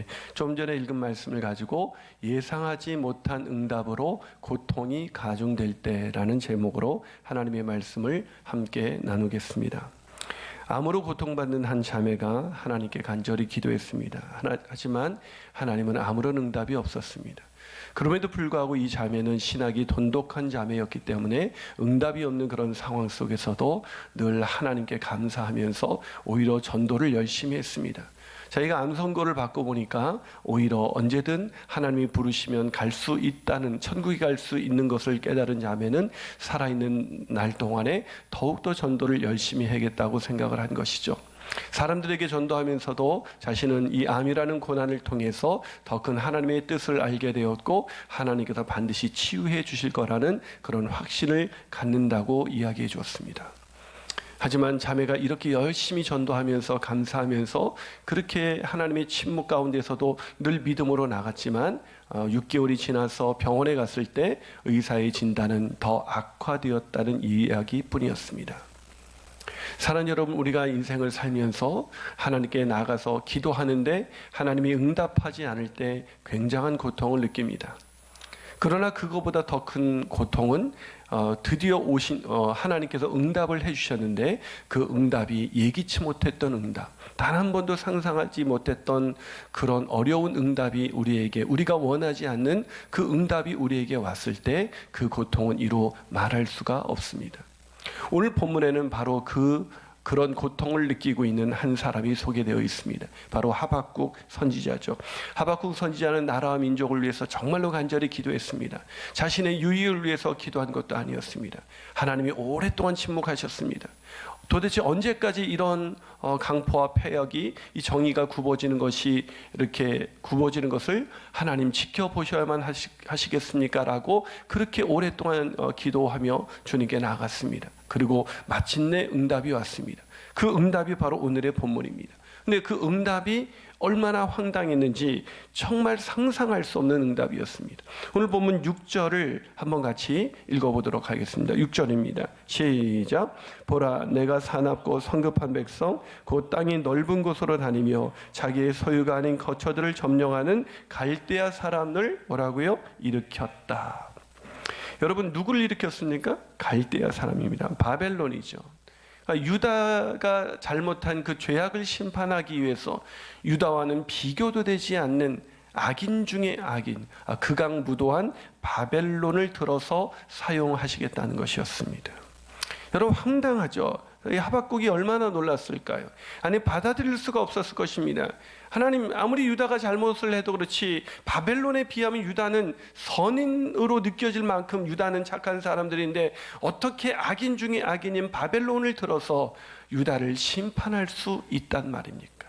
있는데 좀 전에 읽은 말씀을 가지고 예상하지 못한 응답으로 고통이 가중될 때라는 제목으로 하나님의 말씀을 함께 나누겠습니다. 암으로 고통받는 한 자매가 하나님께 간절히 기도했습니다. 하지만 하나님은 아무런 응답이 없었습니다. 그럼에도 불구하고 이 자매는 신학이 돈독한 자매였기 때문에 응답이 없는 그런 상황 속에서도 늘 하나님께 감사하면서 오히려 전도를 열심히 했습니다. 자기가 암 선고를 받고 보니까 오히려 언제든 하나님이 부르시면 갈 수 있다는, 천국에 갈 수 있는 것을 깨달은 자매는 살아있는 날 동안에 더욱더 전도를 열심히 해야겠다고 생각을 한 것이죠. 사람들에게 전도하면서도 자신은 이 암이라는 고난을 통해서 더 큰 하나님의 뜻을 알게 되었고 하나님께서 반드시 치유해 주실 거라는 그런 확신을 갖는다고 이야기해 주었습니다. 하지만 자매가 이렇게 열심히 전도하면서 감사하면서 그렇게 하나님의 침묵 가운데서도 늘 믿음으로 나갔지만 6개월이 지나서 병원에 갔을 때 의사의 진단은 더 악화되었다는 이야기뿐이었습니다. 사랑하는 여러분, 우리가 인생을 살면서 하나님께 나가서 기도하는데 하나님이 응답하지 않을 때 굉장한 고통을 느낍니다. 그러나 그거보다 더 큰 고통은 드디어 오신 하나님께서 응답을 해주셨는데 그 응답이 예기치 못했던 응답, 단 한 번도 상상하지 못했던 그런 어려운 응답이 우리가 원하지 않는 그 응답이 우리에게 왔을 때 그 고통은 이루 말할 수가 없습니다. 오늘 본문에는 바로 그런 고통을 느끼고 있는 한 사람이 소개되어 있습니다. 바로 하박국 선지자죠. 하박국 선지자는 나라와 민족을 위해서 정말로 간절히 기도했습니다. 자신의 유익을 위해서 기도한 것도 아니었습니다. 하나님이 오랫동안 침묵하셨습니다. 도대체 언제까지 이런 강포와 패역이, 이 정의가 굽어지는 것이 이렇게 굽어지는 것을 하나님 지켜보셔야만 하시겠습니까? 라고 그렇게 오랫동안 기도하며 주님께 나갔습니다. 그리고 마침내 응답이 왔습니다. 그 응답이 바로 오늘의 본문입니다. 근데 그 응답이 얼마나 황당했는지 정말 상상할 수 없는 응답이었습니다. 오늘 본문 6절을 한번 같이 읽어보도록 하겠습니다. 6절입니다. 시작. 보라, 내가 사납고 성급한 백성 곧 땅이 넓은 곳으로 다니며 자기의 소유가 아닌 거처들을 점령하는 갈대아 사람을 뭐라고요? 일으켰다. 여러분, 누구를 일으켰습니까? 갈대아 사람입니다. 바벨론이죠. 유다가 잘못한 그 죄악을 심판하기 위해서 유다와는 비교도 되지 않는 악인 중에 악인, 극악무도한 바벨론을 들어서 사용하시겠다는 것이었습니다. 여러분, 황당하죠? 이 하박국이 얼마나 놀랐을까요? 아니, 받아들일 수가 없었을 것입니다. 하나님, 아무리 유다가 잘못을 해도 그렇지 바벨론에 비하면 유다는 선인으로 느껴질 만큼 유다는 착한 사람들인데 어떻게 악인 중에 악인인 바벨론을 들어서 유다를 심판할 수 있단 말입니까?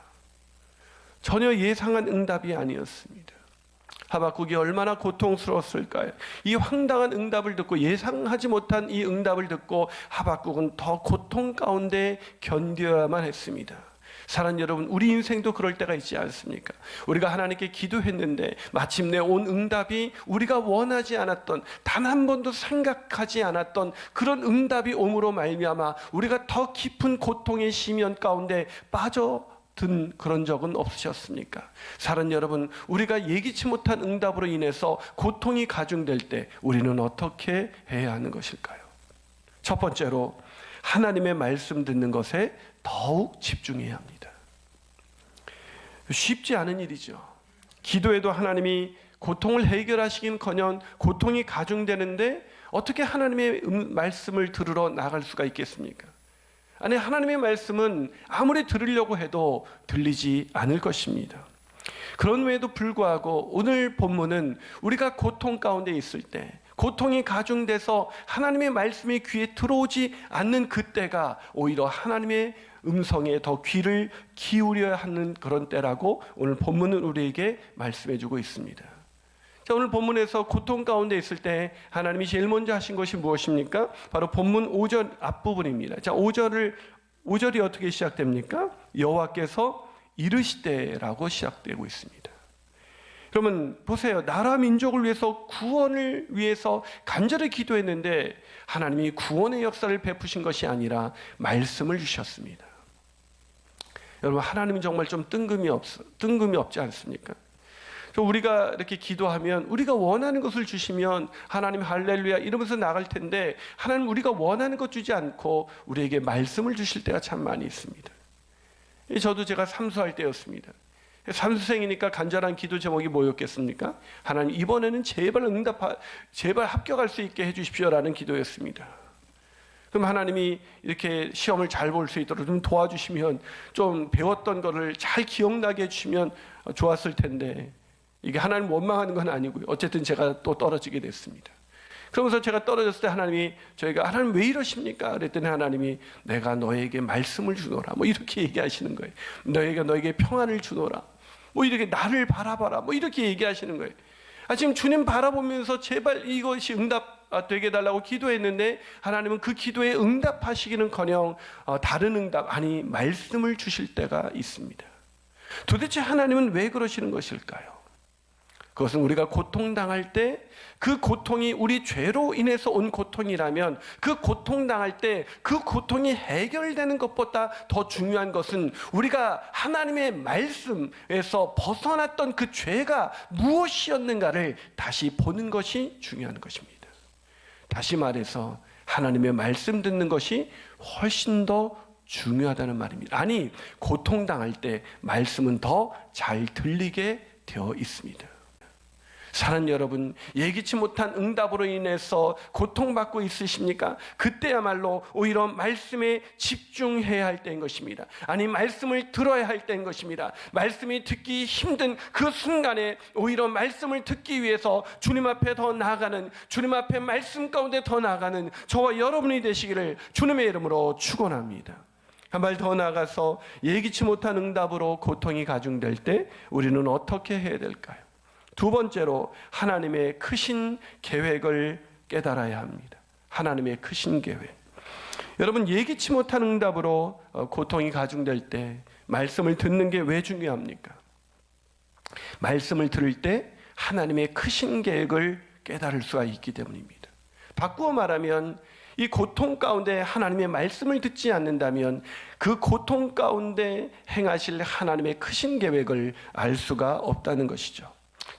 전혀 예상한 응답이 아니었습니다. 하박국이 얼마나 고통스러웠을까요? 이 황당한 응답을 듣고, 예상하지 못한 이 응답을 듣고 하박국은 더 고통 가운데 견뎌야만 했습니다. 사랑하는 여러분, 우리 인생도 그럴 때가 있지 않습니까? 우리가 하나님께 기도했는데 마침내 온 응답이 우리가 원하지 않았던, 단 한 번도 생각하지 않았던 그런 응답이 옴으로 말미암아 우리가 더 깊은 고통의 심연 가운데 빠져든 그런 적은 없으셨습니까? 사랑하는 여러분, 우리가 예기치 못한 응답으로 인해서 고통이 가중될 때 우리는 어떻게 해야 하는 것일까요? 첫 번째로 하나님의 말씀 듣는 것에 더욱 집중해야 합니다. 쉽지 않은 일이죠. 기도에도 하나님이 고통을 해결하시긴커녕 고통이 가중되는데 어떻게 하나님의 말씀을 들으러 나갈 수가 있겠습니까? 아니, 하나님의 말씀은 아무리 들으려고 해도 들리지 않을 것입니다. 그럼에도 불구하고 오늘 본문은 우리가 고통 가운데 있을 때, 고통이 가중돼서 하나님의 말씀이 귀에 들어오지 않는 그때가 오히려 하나님의 음성에 더 귀를 기울여야 하는 그런 때라고 오늘 본문은 우리에게 말씀해 주고 있습니다. 자, 오늘 본문에서 고통 가운데 있을 때 하나님이 제일 먼저 하신 것이 무엇입니까? 바로 본문 5절 앞부분입니다. 자, 5절이 어떻게 시작됩니까? 여호와께서 이르시되라고 시작되고 있습니다. 그러면 보세요. 나라 민족을 위해서, 구원을 위해서 간절히 기도했는데 하나님이 구원의 역사를 베푸신 것이 아니라 말씀을 주셨습니다. 여러분, 하나님은 정말 좀 뜬금이 없지 않습니까? 우리가 이렇게 기도하면 우리가 원하는 것을 주시면 하나님 할렐루야 이러면서 나갈 텐데, 하나님 우리가 원하는 것 주지 않고 우리에게 말씀을 주실 때가 참 많이 있습니다. 저도 제가 삼수할 때였습니다. 삼수생이니까 간절한 기도 제목이 뭐였겠습니까? 하나님 이번에는 제발 합격할 수 있게 해주십시오라는 기도였습니다. 그럼 하나님이 이렇게 시험을 잘 볼 수 있도록 좀 도와주시면, 좀 배웠던 거를 잘 기억나게 해주시면 좋았을 텐데, 이게 하나님 원망하는 건 아니고요. 어쨌든 제가 또 떨어지게 됐습니다. 그러면서 제가 떨어졌을 때 하나님이 하나님 왜 이러십니까? 그랬더니 하나님이 내가 너에게 말씀을 주노라 뭐 이렇게 얘기하시는 거예요. 너에게 평안을 주노라 뭐 이렇게 나를 바라봐라 뭐 이렇게 얘기하시는 거예요. 지금 주님 바라보면서 제발 이것이 되게 해달라고 기도했는데, 하나님은 그 기도에 응답하시기는커녕 다른 응답, 아니 말씀을 주실 때가 있습니다. 도대체 하나님은 왜 그러시는 것일까요? 그것은 우리가 고통당할 때, 그 고통이 우리 죄로 인해서 온 고통이라면 그 고통당할 때 그 고통이 해결되는 것보다 더 중요한 것은 우리가 하나님의 말씀에서 벗어났던 그 죄가 무엇이었는가를 다시 보는 것이 중요한 것입니다. 다시 말해서 하나님의 말씀 듣는 것이 훨씬 더 중요하다는 말입니다. 아니, 고통당할 때 말씀은 더 잘 들리게 되어 있습니다. 사랑하는 여러분, 예기치 못한 응답으로 인해서 고통받고 있으십니까? 그때야말로 오히려 말씀에 집중해야 할 때인 것입니다. 아니, 말씀을 들어야 할 때인 것입니다. 말씀이 듣기 힘든 그 순간에 오히려 말씀을 듣기 위해서 주님 앞에 더 나아가는, 주님 앞에 말씀 가운데 더 나아가는 저와 여러분이 되시기를 주님의 이름으로 축원합니다. 한 발 더 나아가서 예기치 못한 응답으로 고통이 가중될 때 우리는 어떻게 해야 될까요? 두 번째로, 하나님의 크신 계획을 깨달아야 합니다. 하나님의 크신 계획. 여러분, 예기치 못한 응답으로 고통이 가중될 때 말씀을 듣는 게 왜 중요합니까? 말씀을 들을 때 하나님의 크신 계획을 깨달을 수가 있기 때문입니다. 바꾸어 말하면, 이 고통 가운데 하나님의 말씀을 듣지 않는다면 그 고통 가운데 행하실 하나님의 크신 계획을 알 수가 없다는 것이죠.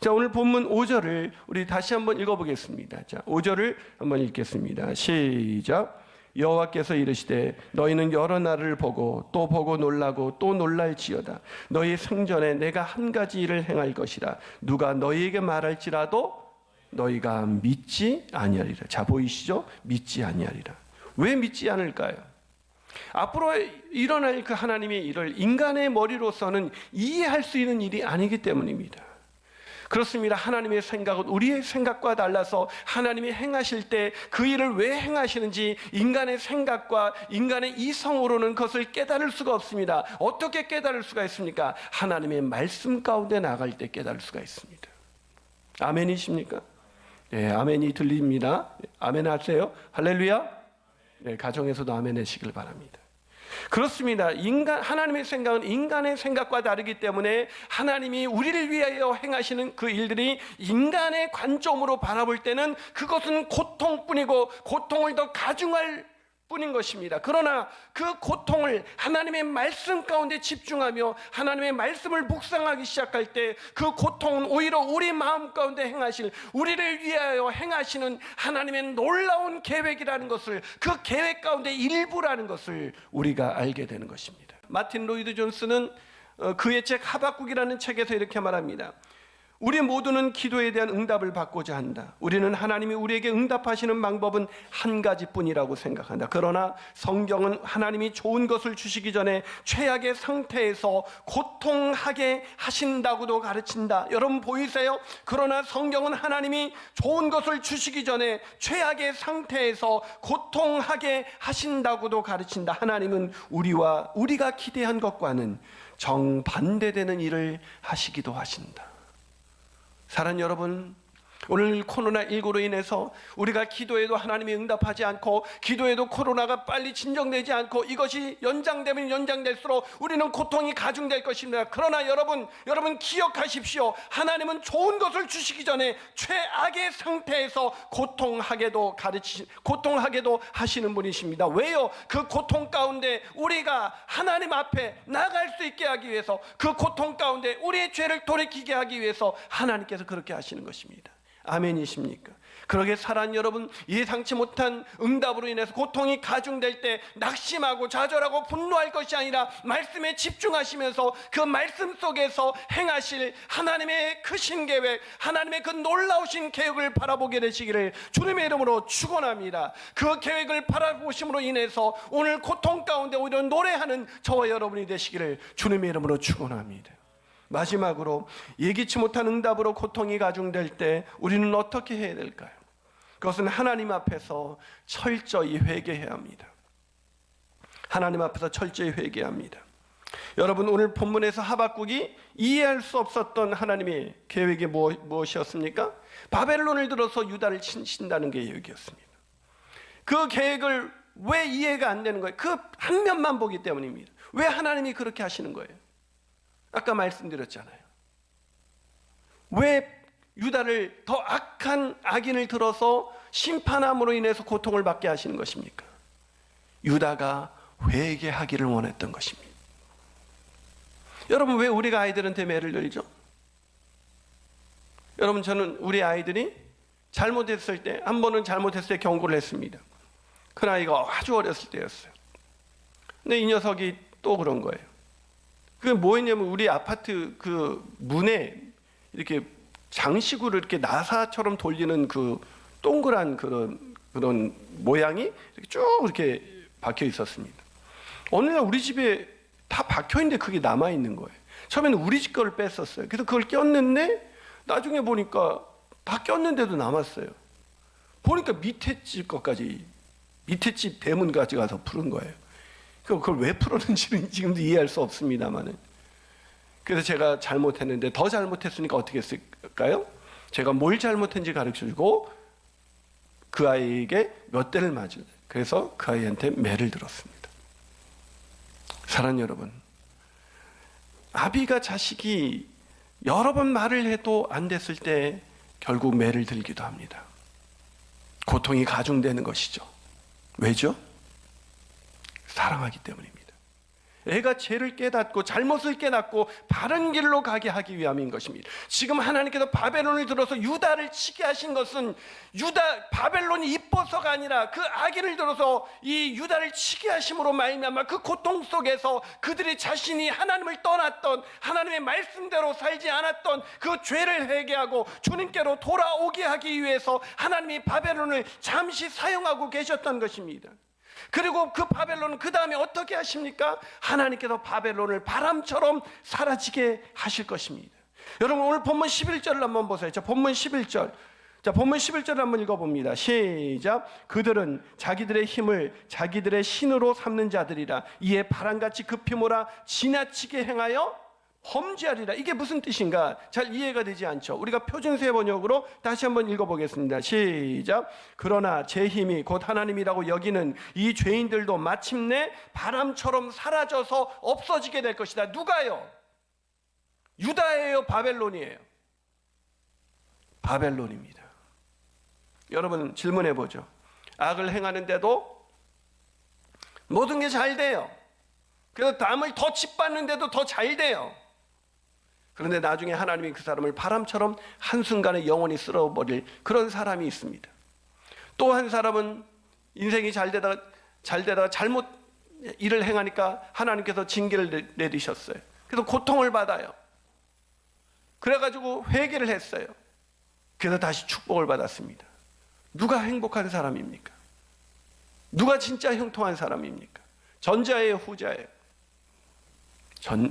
자, 오늘 본문 5절을 우리 다시 한번 읽어보겠습니다. 자, 5절을 한번 읽겠습니다. 시작. 여호와께서 이르시되 너희는 여러 날을 보고 또 보고 놀라고 또 놀랄지어다. 너희 생전에 내가 한 가지 일을 행할 것이라. 누가 너희에게 말할지라도 너희가 믿지 아니하리라. 자, 보이시죠? 믿지 아니하리라. 왜 믿지 않을까요? 앞으로 일어날 그 하나님의 일을 인간의 머리로서는 이해할 수 있는 일이 아니기 때문입니다. 그렇습니다. 하나님의 생각은 우리의 생각과 달라서 하나님이 행하실 때 그 일을 왜 행하시는지 인간의 생각과 인간의 이성으로는 그것을 깨달을 수가 없습니다. 어떻게 깨달을 수가 있습니까? 하나님의 말씀 가운데 나갈 때 깨달을 수가 있습니다. 아멘이십니까? 네, 아멘이 들립니다. 아멘 하세요. 할렐루야. 네, 가정에서도 아멘 하시길 바랍니다. 그렇습니다. 하나님의 생각은 인간의 생각과 다르기 때문에 하나님이 우리를 위하여 행하시는 그 일들이 인간의 관점으로 바라볼 때는 그것은 고통뿐이고 고통을 더 가중할 뿐인 것입니다. 그러나 그 고통을 하나님의 말씀 가운데 집중하며 하나님의 말씀을 묵상하기 시작할 때 그 고통은 오히려 우리 마음 가운데 행하실, 우리를 위하여 행하시는 하나님의 놀라운 계획이라는 것을, 그 계획 가운데 일부라는 것을 우리가 알게 되는 것입니다. 마틴 로이드 존스는 그의 책 하박국이라는 책에서 이렇게 말합니다. 우리 모두는 기도에 대한 응답을 받고자 한다. 우리는 하나님이 우리에게 응답하시는 방법은 한 가지뿐이라고 생각한다. 그러나 성경은 하나님이 좋은 것을 주시기 전에 최악의 상태에서 고통하게 하신다고도 가르친다. 여러분 보이세요? 그러나 성경은 하나님이 좋은 것을 주시기 전에 최악의 상태에서 고통하게 하신다고도 가르친다. 하나님은 우리가 기대한 것과는 정반대되는 일을 하시기도 하신다. 사랑하는 여러분, 오늘 코로나19로 인해서 우리가 기도해도 하나님이 응답하지 않고, 기도해도 코로나가 빨리 진정되지 않고, 이것이 연장되면 연장될수록 우리는 고통이 가중될 것입니다. 그러나 여러분 기억하십시오. 하나님은 좋은 것을 주시기 전에 최악의 상태에서 고통하게도 하시는 분이십니다. 왜요? 그 고통 가운데 우리가 하나님 앞에 나갈 수 있게 하기 위해서, 그 고통 가운데 우리의 죄를 돌이키게 하기 위해서 하나님께서 그렇게 하시는 것입니다. 아멘이십니까? 그러게 사랑 여러분, 예상치 못한 응답으로 인해서 고통이 가중될 때 낙심하고 좌절하고 분노할 것이 아니라 말씀에 집중하시면서 그 말씀 속에서 행하실 하나님의 크신 계획, 하나님의 그 놀라우신 계획을 바라보게 되시기를 주님의 이름으로 축원합니다. 그 계획을 바라보심으로 인해서 오늘 고통 가운데 오히려 노래하는 저와 여러분이 되시기를 주님의 이름으로 축원합니다. 마지막으로, 예기치 못한 응답으로 고통이 가중될 때 우리는 어떻게 해야 될까요? 그것은 하나님 앞에서 철저히 회개해야 합니다. 하나님 앞에서 철저히 회개합니다. 여러분, 오늘 본문에서 하박국이 이해할 수 없었던 하나님의 계획이 무엇이었습니까? 바벨론을 들어서 유다를 친다는 게 계획이었습니다. 그 계획을 왜 이해가 안 되는 거예요? 그 한 면만 보기 때문입니다. 왜 하나님이 그렇게 하시는 거예요? 아까 말씀드렸잖아요. 왜 유다를 더 악한 악인을 들어서 심판함으로 인해서 고통을 받게 하시는 것입니까? 유다가 회개하기를 원했던 것입니다. 여러분, 왜 우리가 아이들한테 매를 들죠? 여러분, 저는 우리 아이들이 잘못했을 때, 한 번은 잘못했을 때 경고를 했습니다. 그 나이가 아주 어렸을 때였어요. 근데 이 녀석이 또 그런 거예요. 그게 뭐였냐면, 우리 아파트 그 문에 이렇게 장식으로 이렇게 나사처럼 돌리는 그 동그란 그런 모양이 이렇게 쭉 이렇게 박혀 있었습니다. 어느 날 우리 집에 다 박혀 있는데 그게 남아 있는 거예요. 처음에는 우리 집 거를 뺐었어요. 그래서 그걸 꼈는데 나중에 보니까 다 꼈는데도 남았어요. 보니까 밑에 집 것까지, 밑에 집 대문까지 가서 풀은 거예요. 그걸 왜 풀었는지는 지금도 이해할 수 없습니다만은. 그래서 제가 잘못했는데 더 잘못했으니까 어떻게 했을까요? 제가 뭘 잘못했는지 가르쳐주고 그 아이에게 몇 대를 맞은, 그래서 그 아이한테 매를 들었습니다. 사랑하는 여러분, 아비가 자식이 여러 번 말을 해도 안 됐을 때 결국 매를 들기도 합니다. 고통이 가중되는 것이죠. 왜죠? 사랑하기 때문입니다. 애가 죄를 깨닫고 잘못을 깨닫고 바른 길로 가게 하기 위함인 것입니다. 지금 하나님께서 바벨론을 들어서 유다를 치게 하신 것은 바벨론이 이뻐서가 아니라 그 악인을 들어서 이 유다를 치게 하심으로 말미암아 그 고통 속에서 그들이 자신이 하나님을 떠났던, 하나님의 말씀대로 살지 않았던 그 죄를 회개하고 주님께로 돌아오게 하기 위해서 하나님이 바벨론을 잠시 사용하고 계셨던 것입니다. 그리고 그 바벨론은 그 다음에 어떻게 하십니까? 하나님께서 바벨론을 바람처럼 사라지게 하실 것입니다. 여러분, 오늘 본문 11절을 한번 보세요. 자, 본문 11절. 자, 본문 11절을 한번 읽어봅니다. 시작. 그들은 자기들의 힘을 자기들의 신으로 삼는 자들이라. 이에 바람같이 급히 몰아 지나치게 행하여 범죄하리라. 이게 무슨 뜻인가 잘 이해가 되지 않죠. 우리가 표준세 번역으로 다시 한번 읽어보겠습니다. 시작. 그러나 제 힘이 곧 하나님이라고 여기는 이 죄인들도 마침내 바람처럼 사라져서 없어지게 될 것이다. 누가요? 유다예요? 바벨론이에요? 바벨론입니다. 여러분, 질문해보죠. 악을 행하는데도 모든 게 잘 돼요. 그래서 남을 더 짓밟는데도 더 잘 돼요. 그런데 나중에 하나님이 그 사람을 바람처럼 한순간에 영원히 쓸어버릴 그런 사람이 있습니다. 또 한 사람은 인생이 잘 되다가 잘못 일을 행하니까 하나님께서 징계를 내리셨어요. 그래서 고통을 받아요. 그래가지고 회개를 했어요. 그래서 다시 축복을 받았습니다. 누가 행복한 사람입니까? 누가 진짜 형통한 사람입니까? 전자예요, 후자예요?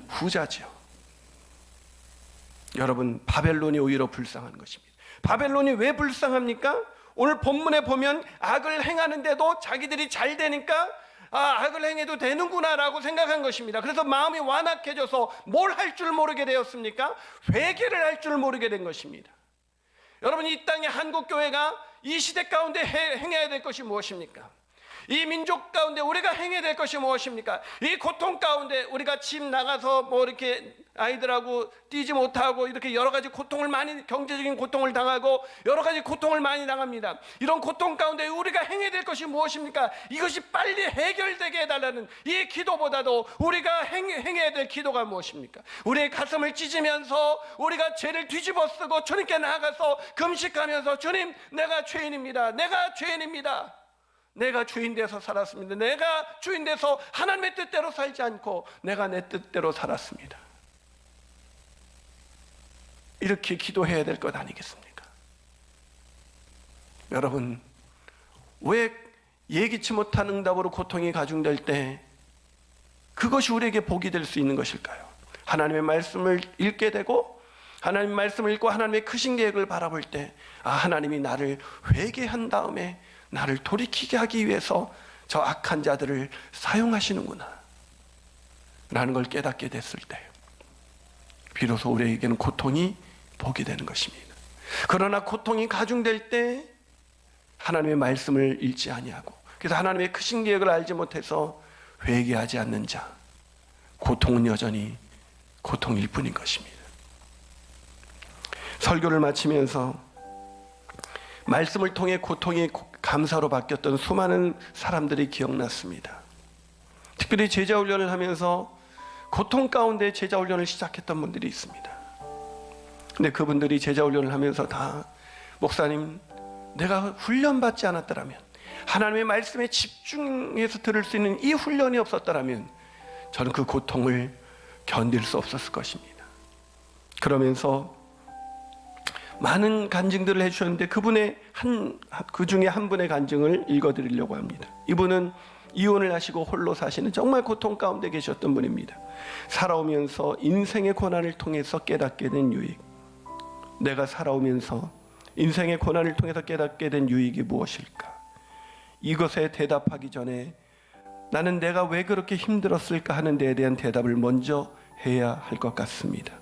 후자죠. 여러분, 바벨론이 오히려 불쌍한 것입니다. 바벨론이 왜 불쌍합니까? 오늘 본문에 보면 악을 행하는데도 자기들이 잘 되니까 악을 행해도 되는구나 라고 생각한 것입니다. 그래서 마음이 완악해져서 뭘 할 줄 모르게 되었습니까? 회개를 할 줄 모르게 된 것입니다. 여러분, 이 땅의 한국교회가 이 시대 가운데 행해야 될 것이 무엇입니까? 이 민족 가운데 우리가 행해야 될 것이 무엇입니까? 이 고통 가운데 우리가 집 나가서 뭐 이렇게 아이들하고 뛰지 못하고 이렇게 여러 가지 고통을 많이, 경제적인 고통을 당하고 여러 가지 고통을 많이 당합니다. 이런 고통 가운데 우리가 행해야 될 것이 무엇입니까? 이것이 빨리 해결되게 해달라는 이 기도보다도 우리가 행해야 될 기도가 무엇입니까? 우리의 가슴을 찢으면서 우리가 죄를 뒤집어 쓰고 주님께 나아가서 금식하면서, 주님, 내가 죄인입니다. 내가 죄인입니다. 내가 주인 돼서 살았습니다. 내가 주인 돼서 하나님의 뜻대로 살지 않고 내가 내 뜻대로 살았습니다. 이렇게 기도해야 될 것 아니겠습니까? 여러분, 왜 예기치 못한 응답으로 고통이 가중될 때 그것이 우리에게 복이 될 수 있는 것일까요? 하나님의 말씀을 읽게 되고, 하나님의 말씀을 읽고 하나님의 크신 계획을 바라볼 때, 하나님이 나를 회개한 다음에 나를 돌이키게 하기 위해서 저 악한 자들을 사용하시는구나 라는 걸 깨닫게 됐을 때 비로소 우리에게는 고통이 복이 되는 것입니다. 그러나 고통이 가중될 때 하나님의 말씀을 읽지 아니하고, 그래서 하나님의 크신 계획을 알지 못해서 회개하지 않는 자, 고통은 여전히 고통일 뿐인 것입니다. 설교를 마치면서 말씀을 통해 고통이 감사로 바뀌었던 수많은 사람들이 기억났습니다. 특별히 제자훈련을 하면서 고통 가운데 제자훈련을 시작했던 분들이 있습니다. 근데 그분들이 제자훈련을 하면서 다, 목사님, 내가 훈련받지 않았더라면, 하나님의 말씀에 집중해서 들을 수 있는 이 훈련이 없었더라면 저는 그 고통을 견딜 수 없었을 것입니다. 그러면서 많은 간증들을 해주셨는데 그 중에 한 분의 간증을 읽어드리려고 합니다. 이분은 이혼을 하시고 홀로 사시는 정말 고통 가운데 계셨던 분입니다. 살아오면서 인생의 고난을 통해서 깨닫게 된 유익, 내가 살아오면서 인생의 고난을 통해서 깨닫게 된 유익이 무엇일까? 이것에 대답하기 전에 나는 내가 왜 그렇게 힘들었을까 하는 데에 대한 대답을 먼저 해야 할 것 같습니다.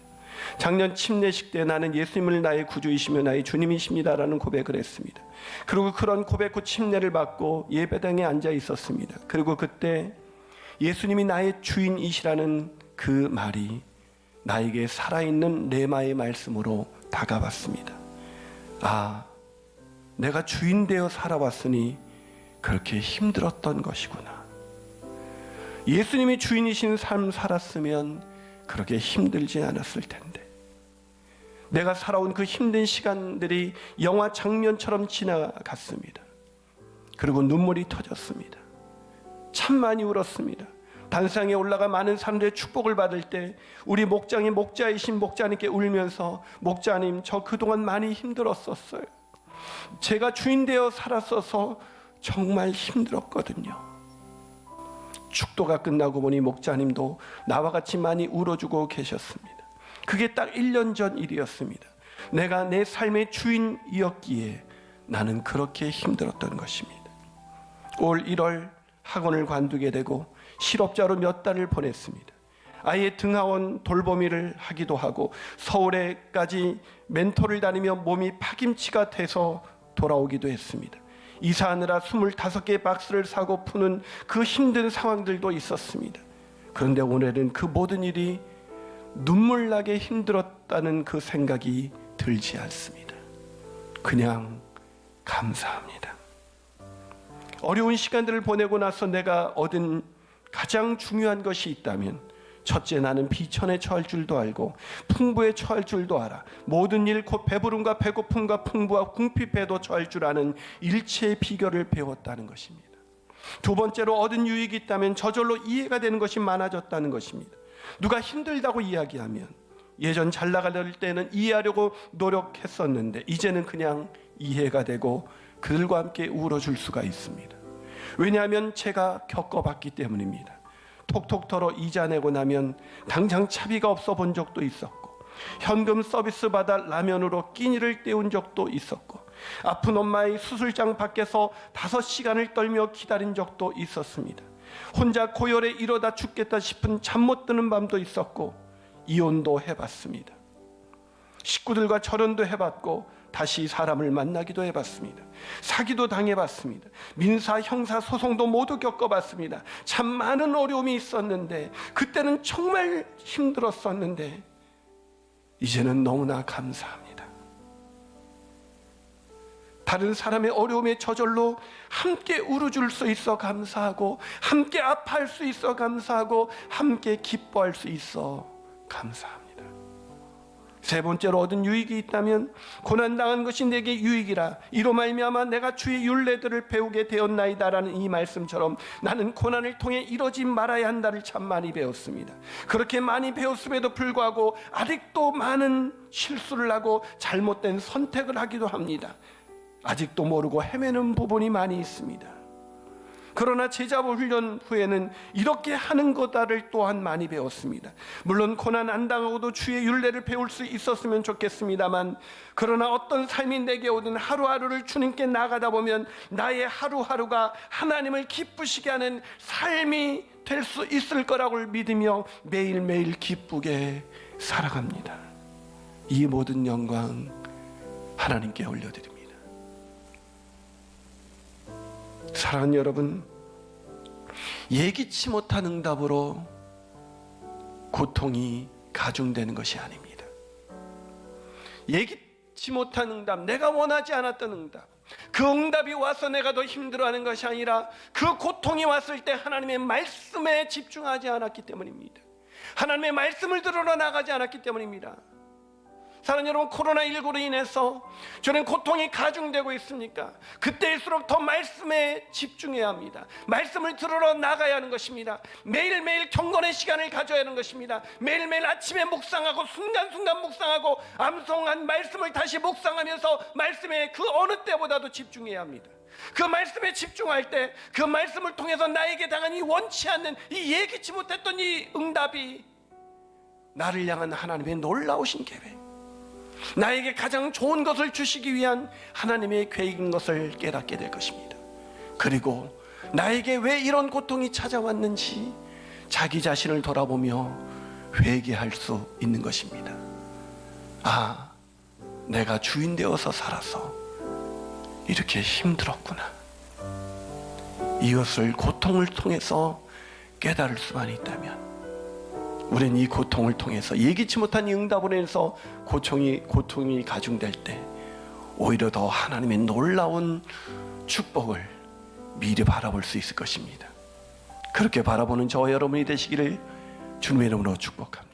작년 침례식 때 나는 예수님을 나의 구주이시며 나의 주님이십니다라는 고백을 했습니다. 그리고 그런 고백 후 침례를 받고 예배당에 앉아 있었습니다. 그리고 그때 예수님이 나의 주인이시라는 그 말이 나에게 살아있는 레마의 말씀으로 다가왔습니다. 내가 주인 되어 살아왔으니 그렇게 힘들었던 것이구나. 예수님이 주인이신 삶 살았으면 그렇게 힘들지 않았을 텐데, 내가 살아온 그 힘든 시간들이 영화 장면처럼 지나갔습니다. 그리고 눈물이 터졌습니다. 참 많이 울었습니다. 단상에 올라가 많은 사람들의 축복을 받을 때 우리 목장이 목자이신 목자님께 울면서, 목자님, 저 그동안 많이 힘들었었어요. 제가 주인 되어 살았어서 정말 힘들었거든요. 축도가 끝나고 보니 목자님도 나와 같이 많이 울어주고 계셨습니다. 그게 딱 1년 전 일이었습니다. 내가 내 삶의 주인이었기에 나는 그렇게 힘들었던 것입니다. 올 1월 학원을 관두게 되고 실업자로 몇 달을 보냈습니다. 아이의 등하원 돌보미를 하기도 하고 서울에까지 멘토를 다니며 몸이 파김치가 돼서 돌아오기도 했습니다. 이사하느라 25개의 박스를 사고 푸는 그 힘든 상황들도 있었습니다. 그런데 오늘은 그 모든 일이 눈물나게 힘들었다는 그 생각이 들지 않습니다. 그냥 감사합니다. 어려운 시간들을 보내고 나서 내가 얻은 가장 중요한 것이 있다면, 첫째, 나는 비천에 처할 줄도 알고 풍부에 처할 줄도 알아. 모든 일 곧 배부름과 배고픔과 풍부와 궁핍에도 처할 줄 아는 일체의 비결을 배웠다는 것입니다. 두 번째로 얻은 유익이 있다면 저절로 이해가 되는 것이 많아졌다는 것입니다. 누가 힘들다고 이야기하면 예전 잘 나갈 때는 이해하려고 노력했었는데 이제는 그냥 이해가 되고 그들과 함께 울어줄 수가 있습니다. 왜냐하면 제가 겪어봤기 때문입니다. 톡톡 털어 이자 내고 나면 당장 차비가 없어 본 적도 있었고, 현금 서비스 받아 라면으로 끼니를 때운 적도 있었고, 아픈 엄마의 수술장 밖에서 5시간을 떨며 기다린 적도 있었습니다. 혼자 고열에 이러다 죽겠다 싶은 잠 못 드는 밤도 있었고, 이혼도 해봤습니다. 식구들과 절연도 해봤고 다시 사람을 만나기도 해봤습니다. 사기도 당해봤습니다. 민사, 형사, 소송도 모두 겪어봤습니다. 참 많은 어려움이 있었는데, 그때는 정말 힘들었었는데 이제는 너무나 감사합니다. 다른 사람의 어려움에 저절로 함께 울어줄 수 있어 감사하고, 함께 아파할 수 있어 감사하고, 함께 기뻐할 수 있어 감사합니다. 세 번째로 얻은 유익이 있다면, 고난당한 것이 내게 유익이라 이로 말미암아 내가 주의 율례들을 배우게 되었나이다라는 이 말씀처럼 나는 고난을 통해 이러지 말아야 한다를 참 많이 배웠습니다. 그렇게 많이 배웠음에도 불구하고 아직도 많은 실수를 하고 잘못된 선택을 하기도 합니다. 아직도 모르고 헤매는 부분이 많이 있습니다. 그러나 제자부 훈련 후에는 이렇게 하는 거다를 또한 많이 배웠습니다. 물론 고난 안 당하고도 주의 율례를 배울 수 있었으면 좋겠습니다만, 그러나 어떤 삶이 내게 오든 하루하루를 주님께 나가다 보면 나의 하루하루가 하나님을 기쁘시게 하는 삶이 될 수 있을 거라고 믿으며 매일매일 기쁘게 살아갑니다. 이 모든 영광 하나님께 올려드립니다. 사랑하는 여러분, 예기치 못한 응답으로 고통이 가중되는 것이 아닙니다. 예기치 못한 응답, 내가 원하지 않았던 응답, 그 응답이 와서 내가 더 힘들어하는 것이 아니라 그 고통이 왔을 때 하나님의 말씀에 집중하지 않았기 때문입니다. 하나님의 말씀을 들으러 나가지 않았기 때문입니다. 사랑하는 여러분, 코로나19로 인해서 저는 고통이 가중되고 있습니까? 그때일수록 더 말씀에 집중해야 합니다. 말씀을 들으러 나가야 하는 것입니다. 매일매일 경건의 시간을 가져야 하는 것입니다. 매일매일 아침에 묵상하고 순간순간 묵상하고 암송한 말씀을 다시 묵상하면서 말씀에 그 어느 때보다도 집중해야 합니다. 그 말씀에 집중할 때 그 말씀을 통해서 나에게 당한 이 원치 않는, 이 예기치 못했던 이 응답이 나를 향한 하나님의 놀라우신 계획, 나에게 가장 좋은 것을 주시기 위한 하나님의 계획인 것을 깨닫게 될 것입니다. 그리고 나에게 왜 이런 고통이 찾아왔는지 자기 자신을 돌아보며 회개할 수 있는 것입니다. 아, 내가 주인 되어서 살아서 이렇게 힘들었구나. 이것을 고통을 통해서 깨달을 수만 있다면 우리는 이 고통을 통해서, 예기치 못한 이 응답으로 인해서 고통이 가중될 때 오히려 더 하나님의 놀라운 축복을 미리 바라볼 수 있을 것입니다. 그렇게 바라보는 저와 여러분이 되시기를 주님의 이름으로 축복합니다.